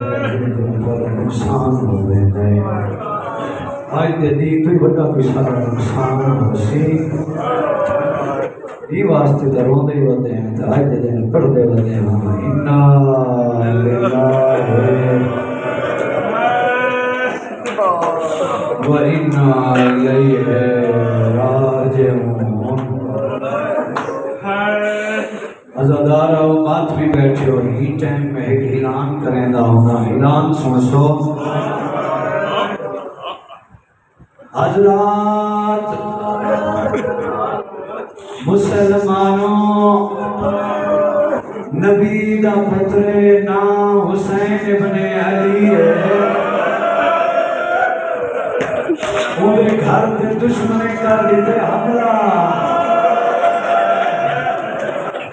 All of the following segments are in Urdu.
نقصان ہو ویندے اج دے دین تو بڑا کوئی سارا نقصان ہو سی یہ واسطے تے روندے ہوندے ہیں تے اج دے دن پڑھدے ہوندے ہیں انا للہ و انا الیہ راجعون عزادار و مات بھی بیٹھے ہو ہی ٹائم میں ایک اعلان کریں دا ہوگا اعلان سن سو حضرات مسلمانوں نبی دا پتر نام حسین ابن علی ہے پورے گھر کے دشمن کر دیتے حملہ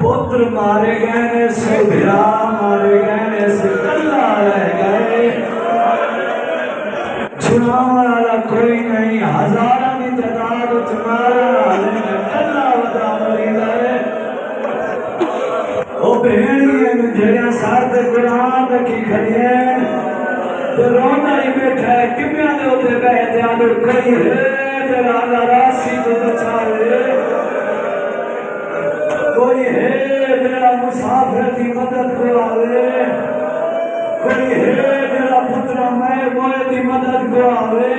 پتر مارے گئے سے بھرا مارے گئے سے کلا رہ گئے چھڑاؤں والا کوئی نہیں ہزارہ کی تعداد تمہارا لیکن کلا ودا مری گئے وہ بہنی جڑیاں ساتھ قرآن رکھی کھڑی ہیں تو رونا ہی بیٹھا ہے کمیاں دے ہوتے گئے تھے آدھر کئی ہے تیرا اللہ راسی تو بچا ہے کوئی ہے میرا مسافر کی مدد کو آوے کوئی ہے میرا پترہ میں موئے کی مدد کو آوے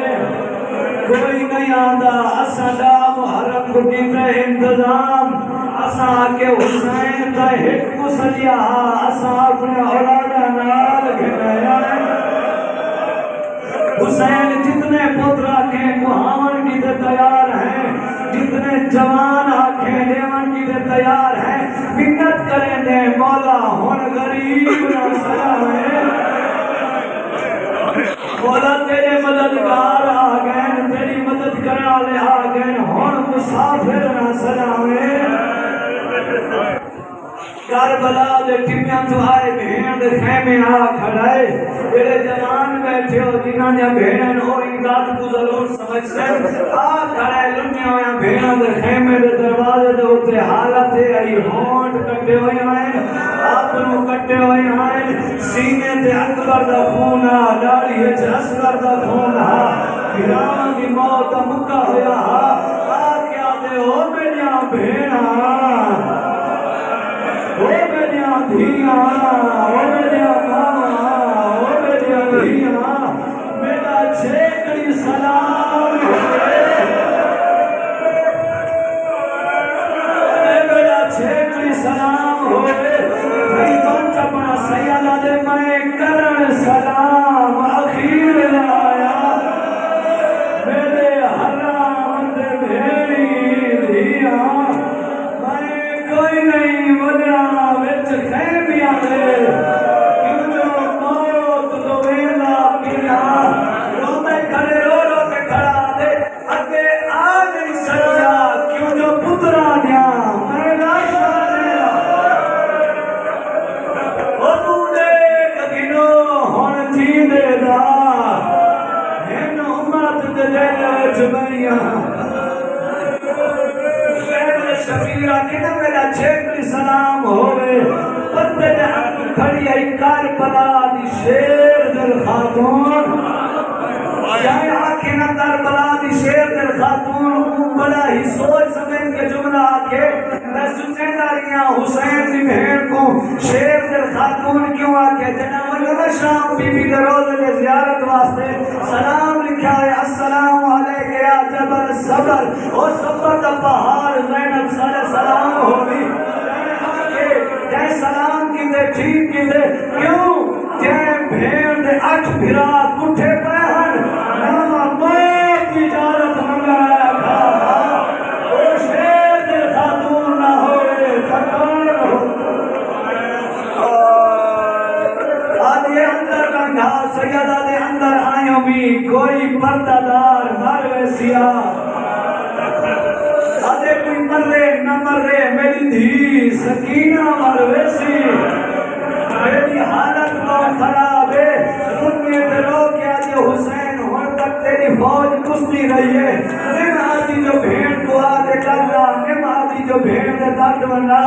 کوئی نہیں آدھا اساں دا محرم کو کیتے انتظام اساں کے حسین تا ایک مسلیہ اساں اپنے اولادہ نال گھنایا حسین جتنے پترہ کے محاون کی تے تیار ہیں جتنے جوان آنکھیں دیوان کی تے تیار ہیں منت کریں دے مولا ہون غریب نہ سلامے مولا تیرے مددگار آگئن تیری مدد کرنے والے آگئن ہون مسافر نہ سلامے کربلا دے ٹمیاں تو آئے بہن دے خیمے آ کھڑائے تیرے جوان بیٹھے ہو جنہاں نے بہن ہو امداد کو ضرور سمجھ سے آ کھڑائے لنیا ہویا بہن دے خیمے دے دروازے دے ہوتے حالت ہے ای ہونٹ کٹے ہوئے آئیں اپنوں کٹے ہوئے آئیں سینے تے اکبر دا خون آ داڑی ہے اصغر دا خون آ گران دی موت مکہ ہویا آ کیا دے ہو میریاں بہناں او میریاں دھیاں او میریاں ماں او میریاں دھیاں میرا چھیکڑی سلام ہوئے میرا چھیکڑی سلام ہوئے بھائی بانچ اپنا سیالہ دے میں کرن سلام اخیر لایا میرے حرام دے بھیڑی دھیاں میں کوئی نہیں وجہ وچ خیمیاں دے کیوں جو موت دو ویلا پیا روندے کھڑے رو رو کے کھڑا دے اگے آ نہیں سکیا کیوں جو پترا دیا میں لاشا دیا او تو دیکھ گنو ہون جی دے دا ہن امت دے دل وچ بھئیاں شفیرہ کنا میرا چھیکڑی سلام ہوئے پتے دے حق کھڑی آئی کربلا دی شیر دل خاتون جائے آکے نا کربلا دی شیر دل خاتون بڑا ہی سوچ سمجھ کے جملہ آکے میں سچیں داریاں حسین دی بہن کو شیر دل خاتون کیوں آکے جنہ وجہ شام بی بی دے روزے دے زیارت واسطے سلام لکھا ہے السلام علیکہ یا جبل صبر او صبر دا پہاڑ زینب سارے سلام ہوگی جائے سلام کی دے ٹھیک کی دے کیوں جائے بھیڑ دے 8 بھرا کٹھے پہن نامہ موت کی جارت منگا رکھا او شیر دے خاتون نہ ہوئے تکان ہو آدھے اندر رنگا سیدہ دے اندر آئیوں بھی کوئی پردہ دار مروے سیاہ آدھے کوئی مرے نہ مرے میری دھی سکینہ مروے سی میری حالت بہت خراب ہے دنیا دے لوگ کیا دے حسین ہون تک تیری فوج کستی رہی ہے نم آدھی جو بھیڑ کو آدھے کرلا نم آدھی جو بھیڑ دے درد بنا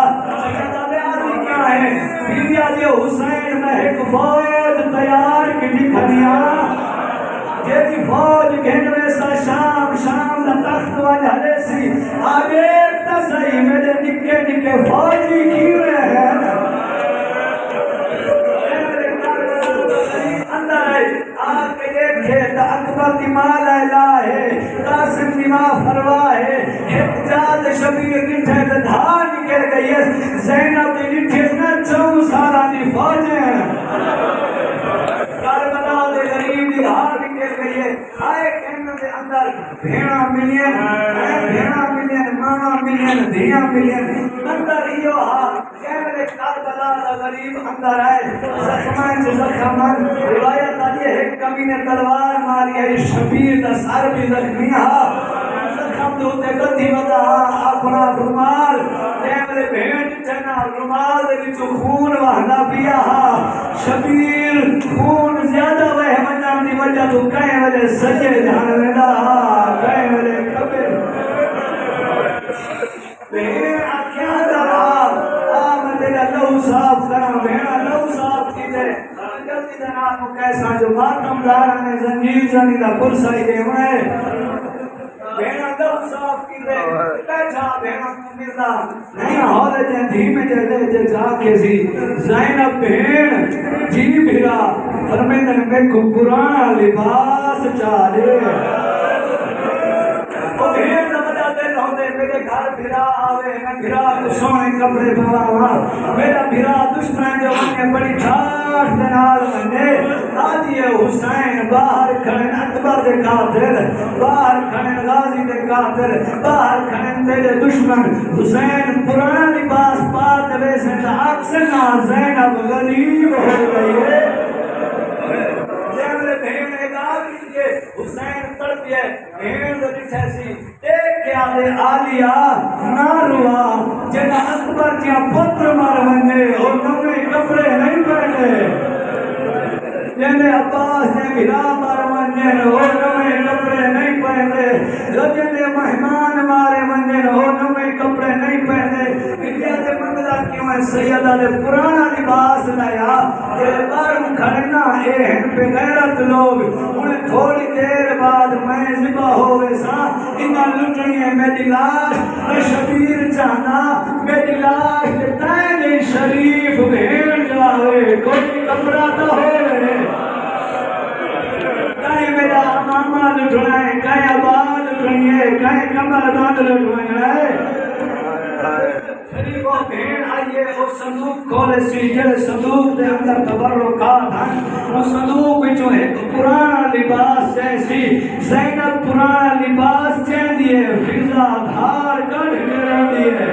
سیدہ دے آدھی کیا ہے بیدیا دے حسین میں ایک فوج تیار واج ہلے سی آگے تا صحیح میرے نکے نکے فوجی کیویں ہیں آگے دیکھے تا اکبر دی ماں لیلا ہے قاسم دی ماں فروا ہے حجاج شبیر نٹھے تا دھار نکل گئی ہے زینب دی نٹھے نا 4 سالہ دی فوجیں کربلا دے غریب دی دھار نکل گئی ہے آئے کہنے دے اندر بھیڑا ملین ماما ملین دھیاں ملین اندر ہیو ہاں کہنے دے کربلا دا غریب اندر آئے زخمائن سے زخمان روایت آئی ہے کمی نے تلوار ماری ہے شبیر دا سر بھی زخمی ہاں زخم دوتے گدھی ودا اپنا رومال کہنے بھیڑ چنا رومال دے وچوں خون وہنا پیا ہاں شبیر خون زیادہ وے منجان دی وجہ تو کہیں وجہ سجے جان ویڈا ہاں کہیں وجہ کبھے بھیڑ آکھیا درہا مندے لو صاف کرا بھیڑا لو صاف کی دے جلدی جناب کو کیسا جو ماتم دارا نے زنجیر زنی دا پرسائی دے ہوئے بھیڑا لو صاف کی دے بیٹھا بھیڑا مرزا نہیں ہولے جن دھیمے جے جا کے سی زینب بھیڑ جی بھیڑا فرمیدن میں کو پرانا لباس چالے وہ بھیڑ نمجا دے ہوندے میرے گھر بھیرا آوے میں بھیرا کو سونے کپڑے بھاوا میرا بھیرا دشمن جو نے بڑی ٹھاٹ دنال منے آدھی حسین باہر کھڑن اکبر دے قاتل باہر کھڑن غازی دے قاتل باہر کھڑن تیرے دشمن حسین پرانا لباس پات ویسے تا اکسنا زینب غریب ہو گئی ہے جیملے بھیڑے گاوی کے حسین تڑپیے بھیڑ دے بچھے سی ایک کیا دے آلیا نہ روا جنہ اکبر کیا پتر مرونے اور نوے کپڑے نہیں پہنے جنہ عباس نے بھلا مرونے اور نوے کپڑے نہیں پہنے جنہ مہمان مارے منجن اور نوے کپڑے نہیں پہنے انڈیا دے منگلہ کیوں ہے سیدہ دے پرانا لباس لیا یہ بارم کھڑنا اے ہن پہ غیرت لوگ انہیں تھوڑی دیر بعد میں ذبح ہوئے سا انہاں لٹنی ہے میری لاش میں شبیر چاہنا میری لاش جتائیں گے شریف بھیڑ جاوے کوئی کپڑا تو ہوئے کہیں میرا ماما لٹنا ہے کہیں ابا لٹنی ہے کہیں کمر باندھ لٹنا ہے شریف و بھیڑ آئیے وہ صندوق کھولے سی جڑے صندوق دے اندر تبرکات ہیں وہ صندوق جو ہے پرانا لباس جیسی زینب پرانا لباس چین دیئے فضا دھار کڑھ گرہ دیئے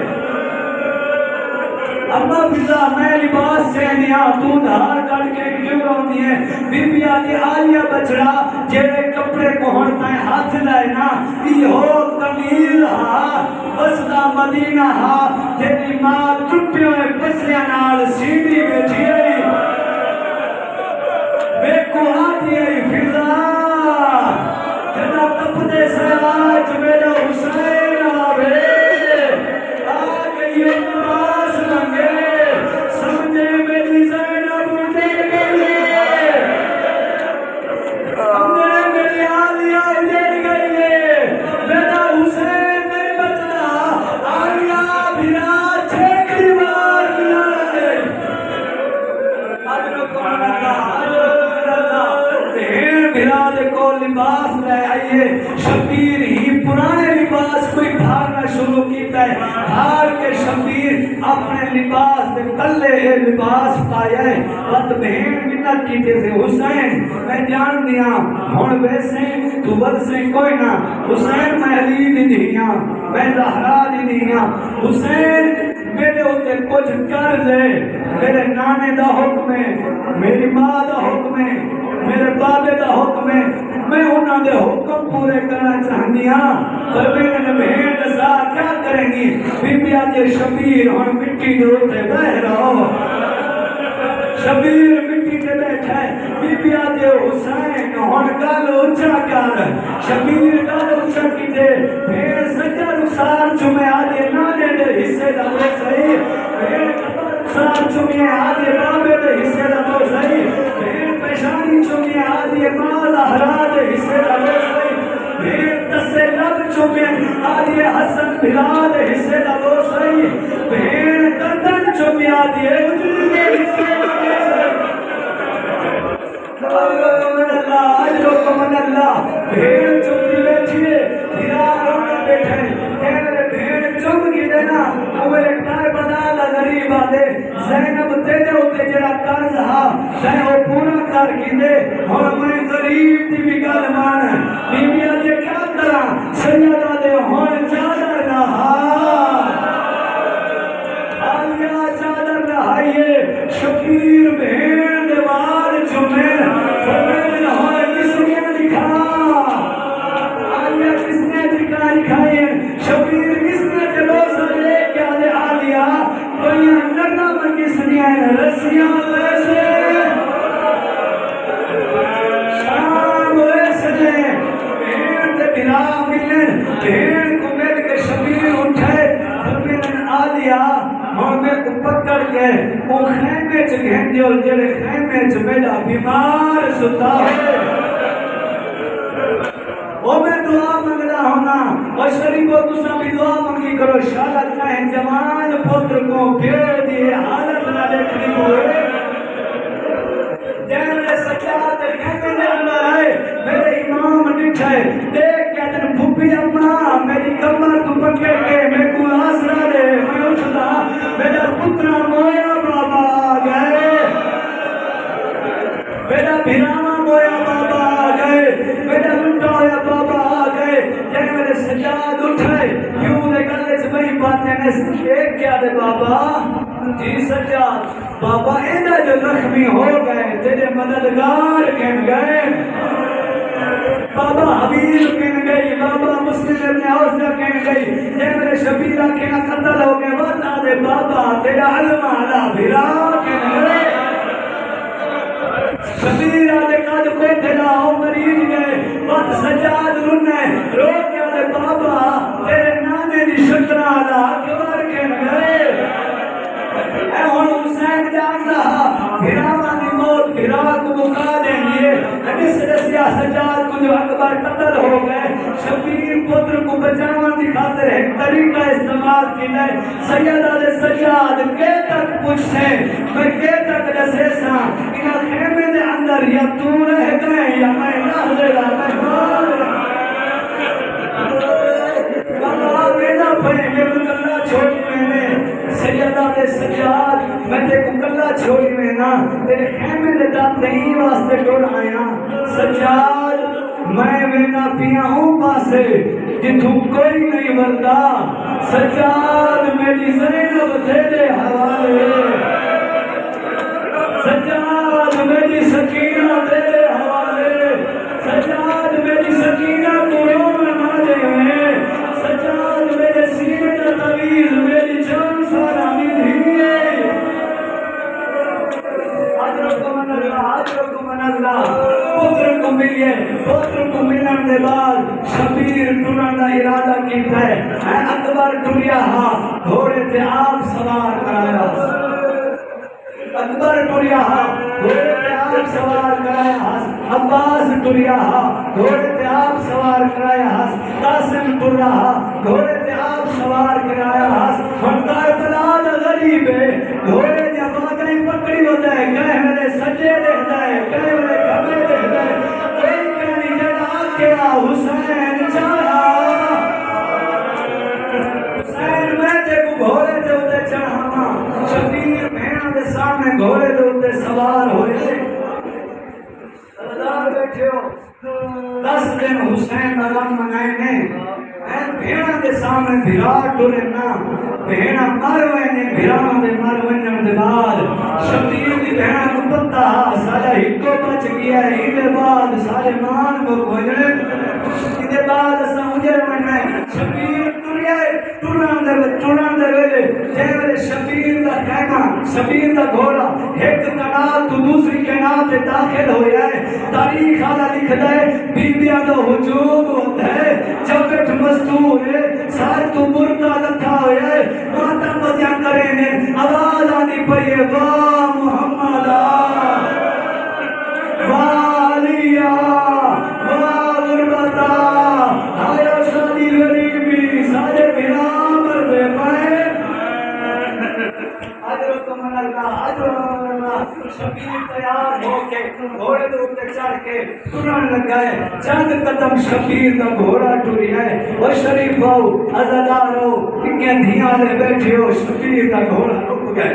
اما فضا میں لباس چین دیا تو دھار کڑھ کے کیوں رو دیئے بی بی آدھی آلیا بچڑا جیرے کپڑے کو ہونتا ہے ہاتھ لائے نا یہ ہو کمیل ہاں بسدہ مدینہ ہاں تیری ماں ٹوٹے ہوئے پسلیاں نال سیڑھی بیٹھی ہے بے کو آتی ہے فضا جنا تپدے سے آج میرا حسین آوے آگئی نماز لنگے سمجھے میری زینب اٹھے گئی ہمیں میری آلیہ اٹھے گئی میرا حسین نہیں بچنا آلیہ بھیرا چھیک دیوار بنا رہے آجو کون بھیرا کو لباس لے آئیے شبیر ہی پرانے لباس کوئی بھارنا شروع کیتا ہے بھار کے شبیر اپنے لباس دے کلے لباس پایا ہے وقت بہن منت کی تیسے حسین میں جان دیا ہون ویسے تو برسے کوئی نہ حسین میں علی دی دیا میں زہرا دی دیا حسین میرے ہوتے کچھ کر دے میرے نانے دا حکم ہے میری ماں دا حکم ہے میرے بابے دا حکم ہے میں انہاں دے حکم پورے کرنا چاہنی ہاں پر میں بہن دسا کیا کریں گی بی بی آجے شبیر ہون مٹی دے ہوتے بہ رہو شبیر مٹی دے بیٹھا ہے بی بی آجے حسین ہون گل اچھا کر شبیر گل اچھا کی دے بھیڑ سجا رخسار چمے آجے نانے دے حصے دا وہ صحیح بھیڑ رخسار چمے آجے بابے دے حصے دا وہ صحیح بھیڑ پیشانی چمے آجے مال احراد حصے دا وہ صحیح بھیڑ تسے لب چومے آدھی حسن بلال حصے دا وہ صحیح بھیڑ گردن چومے آدھی اجل کے حصے من اللہ بھیڑ چومی بیٹھئے ہرا رونا بیٹھے میرے بھیڑ چوم کی دینا اوے کار بنا دا غریب آدے زینب تیرے ہوتے جڑا قرض ہا میں وہ پورا کر کی دے اور میں غریب دی بھی گل مان بیوی آدھے کیا کرا سیدہ دے ہون چادر رہا آلیا چادر رہائیے شبیر بھیڑ دیوار چومے شبیر کس نے جلوسہ لے کے آدھے آلیا بھئیاں لڑنا من کی سنیا ہے رسیاں ویسے شام ویسے بھیڑ دے بنا ملن بھیڑ کو مل کے شبیر اٹھے فرمین آلیا ہمیں کو پکڑ کے وہ خیمے چ گھن جو جڑے خیمے چ میرا بیمار ستا ہے وہ میں دعا منگنا ہونا اور شریف و دوسرا بھی دعا منگی کرو شالت کہیں جوان پتر کو پھیر دیئے حالت نہ دیکھنی ہوئے جینے سجاد کہنے دے اندر آئے میرے امام نٹھائے دیکھ کیا دن پھوپی اممہ میری کمر تو پکڑ کے میں کو آسرا دے میں اٹھتا میرا پترہ مویا بابا آگئے میرا بھراما مویا بابا آگئے میرا لنٹا ہویا بابا آگئے جائے میرے سجاد اٹھائے کیوں دے گلے سے بہی باتیں نے ایک کیا دے بابا جی سجاد بابا ایدہ جو زخمی ہو گئے تیرے مددگار کہن گئے بابا حبیب کہن گئی بابا مسلم ابن عوضہ کہن گئی جائے میرے شبیرہ کہنا قتل ہو گئے بتا دے بابا تیرا علم علا بھرا کہن گئے شبیر آدھے قد کو تیرا ہو مریض گئے وقت سجاد رنے رو کیا دے بابا تیرے نانے دی شکرہ آدھا اکبر کہن گئے اے ہون حسین جان رہا بھراما دی موت بھرا کو مکا دیں گے حدیث رسیہ سجاد کو جو اکبر قتل ہو گئے شبیر پتر کو بچانا دی خاطر ایک طریقہ استعمال کی لئے سیدہ دے سجاد کے تک پوچھتے میں کے تک جسے سا انہا خیمے دے اندر یا تو رہ گئے یا میں نہ رہا میں مار رہا بابا میرا بھائی میں اللہ چھوڑی میں نے سیدہ دے سجاد میں تے کو اللہ چھوڑی میں نا تیرے خیمے دے دات نہیں واسطے ڈور آیا سجاد میں مینا پیا ہوں پاسے جتوں کوئی نہیں بلدا سجاد میری زینب تیرے حوالے سجاد میری سکینہ تیرے حوالے سجاد میری سکینہ کو روم نمازے ہیں سجاد میرے سینے کا طویل میری جان سارا مدھی ہے حضرت من اللہ پتر کو ملیے پتر کو ملن دے بعد شبیر ٹرن دا ارادہ کیتا ہے اے اکبر ٹریا ہاں گھوڑے تے آپ سوار کرایا اکبر ٹریا ہاں گھوڑے تے آپ سوار کرایا عباس ٹریا ہاں گھوڑے تے آپ سوار کرایا قاسم ٹریا ہاں گھوڑے تے آپ سوار کرایا ہنکار بلاد غریب ہے گھوڑے جب آگئی پکڑی ہوتا ہے کہے میرے سجے دیکھتا ہے کہے میرے کمے دیکھتا ہے کوئی کہنی جڑا کیا حسین چاہا حسین میں دیکھو گھوڑے دے ہوتے چڑھانا شبیر بھیڑا دے سامنے گھوڑے دے ہوتے سوار ہوئے سردار بیٹھے ہو 10 دن حسین علم منائے نے بھیڑا دے سامنے بھیڑا ٹورے نا بھیڑا مروے نے بھیڑا دے مروے دے بعد شبیر دی بھیڑا کو پتہ سارا ہکو بچ گیا ہے ہی دے بعد سارے مان کو بھجنے ہی دے بعد اسا مجھے منائے شبیر ٹوران دے ویلے جے میرے شبیر دا خیمہ شبیر دا گھوڑا ایک کنال تو دوسری کنال تے داخل ہویا ہے تاریخ آدھا لکھ دے بی بی آدھا حجوب ہوتا ہے جب بیٹھ مستور ہے سار تو مرکا لکھا ہویا ہے ماتا مدیاں کریں نے آواز آنی پڑی ہے واہ محمد واہ علیہ واہ غربتا آیا شادی شبیر تیار ہو کے گھوڑے دے اوپر چڑھ کے ٹرن لگا ہے چند قدم شبیر دا گھوڑا ٹریا ہے وہ شریف ہو عزادار ہو کہ دھیاں لے بیٹھے ہو شبیر دا گھوڑا رک گئے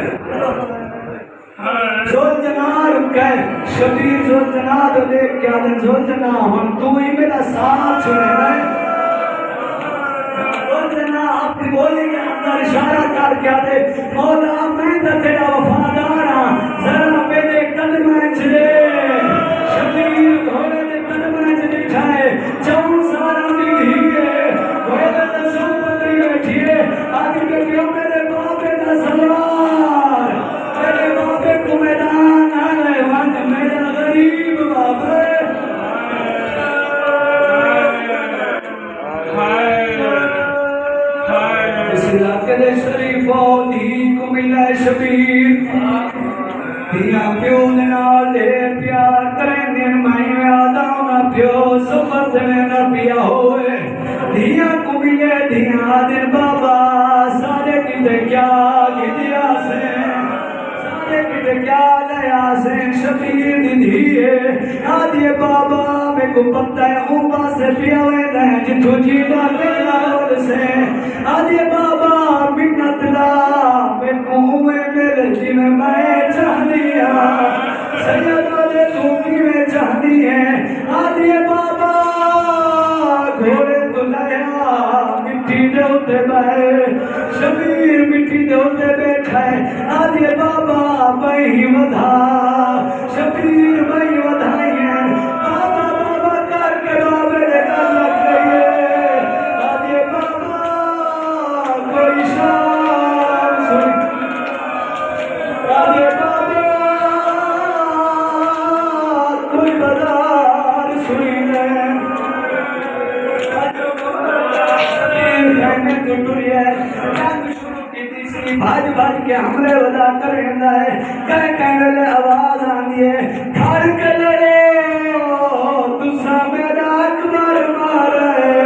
زلجنا رک گئے شبیر زلجنا تو دیکھ کے آدھے زلجنا ہم تو ہی میرا ساتھ چھوڑے رہے زلجنا اپنی بولی کے اندر اشارہ کر کے آدھے مولا میں تو تیرا وفادار ہاں ذرا میرے قدمیں چلے شبیر گھوڑے دے قدمیں چلے جائے چون سارا دی ہے گھوڑے دے سو پتری بیٹھی ہے آدھی بیٹھیوں میرے بابے دا سوار میرے بابے کو میدان آئے وانج میرا غریب بابے اس علاقے دے شریف دی کو ملا شبیر دیا پیو نال دے پیار کریں دن میں آدھا پیو سفر دے نہ پیا ہوئے دیا کو ملے دیا دن بابا سارے کتے کیا گدیا سے سارے کتے کیا لیا سے شبیر دی دیئے آدھے بابا میں کو پتہ ہے اوپا سے پیا ہوئے دیں جتو جیدہ کرنا اور سے آدھے بابا منت لا میں کو ہوئے میرے جن میں چاہ دیا سید والے دھوکی میں چاہ دیئے آدھے بابا گھوڑے تو لیا مٹی دے ہوتے بائے شبیر مٹی دے ہوتے بیٹھا ہے آدھے بابا بھائی ودھا شبیر بھائی ودھائی ہے بابا بابا کر کے بابے لے کر لگ گئی ہے آدھے بابا کوئی شام سن آدھے بابا کوئی بازار سنی لے بھاج بھاج کے حملے ودا کرنا ہے کہنے لے آواز آنی ہے کھڑ کے لڑو تسا میرا اکبر مارے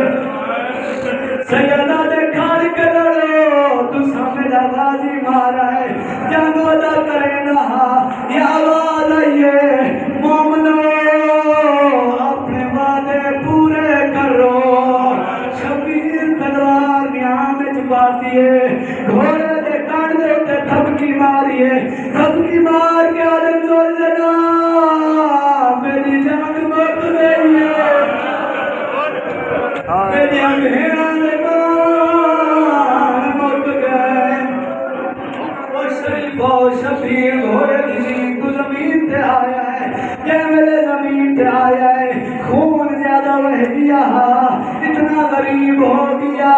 سیدہ دے کھڑ کے لڑو تسا میرا غازی مارا ہے جنگ ودا کرنا یہ آواز آئیے مومنو اپنے وعدے پورے کرو شبیر تلوار نیام چپاتی ہے گھوڑے دے کان دے اتے تھپکی ماری ہے تھپکی مار کے آدم زلزلہ میری جان مٹ گئی ہے میری انگھیران مان مٹ گئے وہ شریف و شبیر گھوڑے دی تو زمین تے آیا ہے یہ میرے زمین تے آیا ہے خون زیادہ بہ گیا اتنا غریب ہو گیا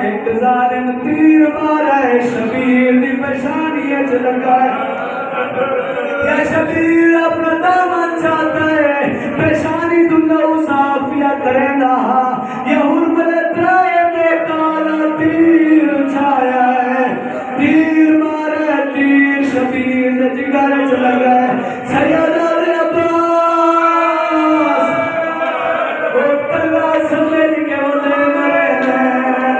ایک ظالم تیر مارا ہے شبیر دی پیشانی لگا ہے یہ شبیر اپنا دامن چاہتا ہے پیشانی دلہو صافیہ کریں گا یہ حرمل ترائے میں کالا تیر چھایا ہے تیر مارا ہے تیر شبیر دے جگر لگا ہے سیدہ دے عباس وہ پلا سمجھ کے ہوتے مرے ہیں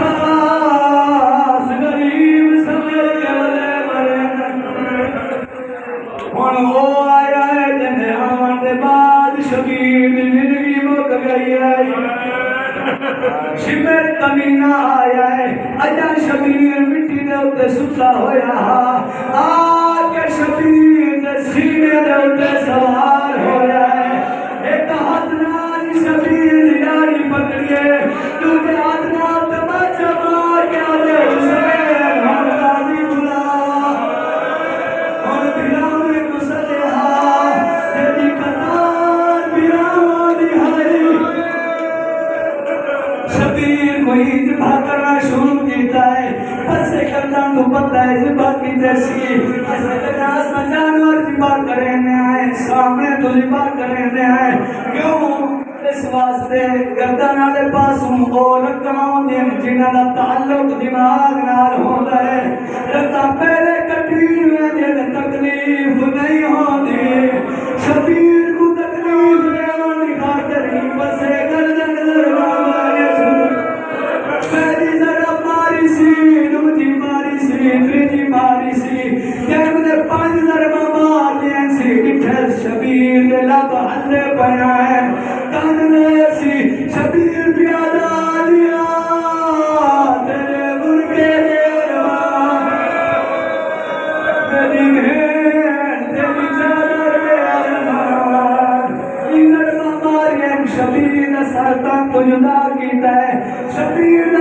عباس غریب سمجھ کے ہوتے مرے ہیں ہن وہ آیا ہے جنہیں آمن دے بعد شبیر دی زندگی مک گئی ہے شمر کمینہ آیا ہے اجا شبیر مٹی دے اتے ستا ہویا آکے شبیر دے سینے دے اتے سوار ہویا ہے ایک ہاتھ نال شبیر دی ڈاڑی پکڑیے دوسرے ہاتھ نال تماچا مار کے آدھے حسین ہم غازی بلا ہم بلاوے کو صدحہ تیری قطار بلاوہ دہائی شبیر کو ہی ذبح کرنا شروع کیتا ہے پسے کرنا تو پتہ ہے ذبح کی جیسی ایسے جناس میں جانور ذبح کرنے آئے سامنے تو ذبح کرنے آئے کیوں اس واسطے گردن والے پاسوں اور رکھاؤں دن جنہاں دا تعلق دماغ نال ہوندا ہے رکھا پہلے کٹی ہوئے جن تکلیف نہیں ہوندی شبیر کو تکلیف دیوان دی خاطر ہی بسے گردن ضربہ پہلی ضرب ماری سی دوسری ماری سی تیسری ماری سی جب نے 5 ضربہ مار شبیر دے لب ہلے پیا ہے کاننے سی شبیر پیادا دیا تیرے مرگے دے ارمان میری بہن تیری چادر دے ارمان عزت مارین شبیر نے سرطان تو جدا کیتا ہے شبیر